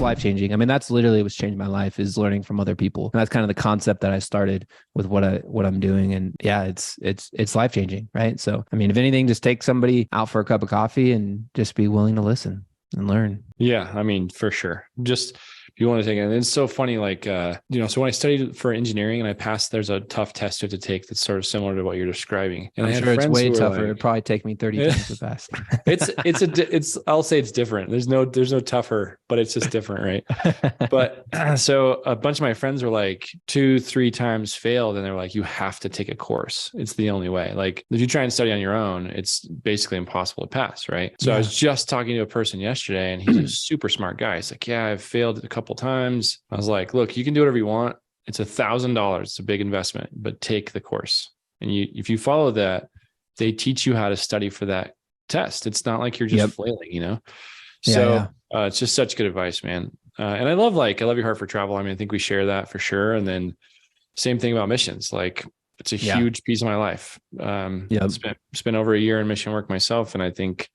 life-changing. I mean, that's literally what's changed my life, is learning from other people. And that's kind of the concept that I started with what I'm doing. And yeah, it's life-changing, right? So, I mean, if anything, just take somebody out for a cup of coffee and just be willing to listen and learn. Yeah, I mean, for sure. Just if you want to take it. And it's so funny, like, so when I studied for engineering and I passed, there's a tough test you have to take that's sort of similar to what you're describing. And I I'm had sure it's friends way who were tougher. like, It'd probably take me 30 times to pass. I'll say it's different. There's no tougher, but it's just different, right? But so a bunch of my friends were like 2-3 times failed, and they were like, you have to take a course. It's the only way. Like if you try and study on your own, it's basically impossible to pass, right? So I was just talking to a person yesterday, and he's a super smart guy. He's like, yeah, I've failed a couple times. I was like, look, you can do whatever you want. It's $1,000. It's a big investment, but take the course. And if you follow that, they teach you how to study for that test. It's not like you're just flailing, you know? So it's just such good advice, man. And I love your heart for travel. I mean, I think we share that for sure. And then same thing about missions. Like it's a huge piece of my life. Spent over a year in mission work myself. And I think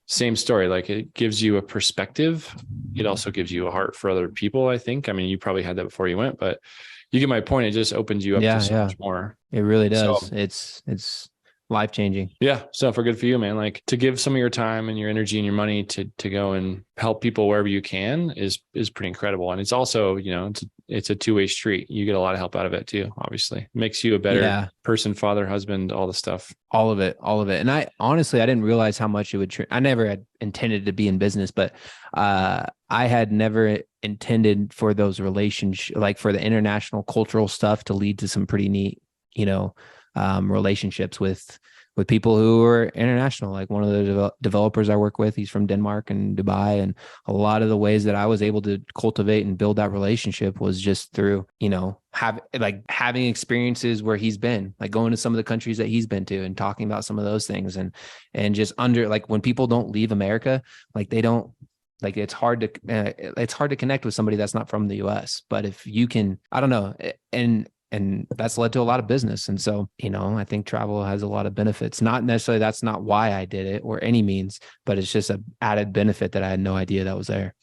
same story, like it gives you a perspective. It also gives you a heart for other people, I think. I mean, you probably had that before you went, but you get my point. It just opens you up to so much more. It really does. So, it's life-changing. Yeah. So for good for you, man, like to give some of your time and your energy and your money to go and help people wherever you can is pretty incredible. And it's also, it's a two-way street. You get a lot of help out of it too. Obviously it makes you a better person, father, husband, all the stuff. All of it. And I didn't realize how much it would, I never had intended to be in business, but I had never intended for those relationships, like for the international cultural stuff to lead to some pretty neat, relationships with people who are international. Like one of the developers I work with, he's from Denmark and Dubai. And a lot of the ways that I was able to cultivate and build that relationship was just through, having experiences where he's been, like going to some of the countries that he's been to and talking about some of those things. And just when people don't leave America, like they don't, like it's hard to connect with somebody that's not from the US. But if you can, I don't know. And that's led to a lot of business. And so, I think travel has a lot of benefits. Not necessarily, that's not why I did it or any means, but it's just an added benefit that I had no idea that was there.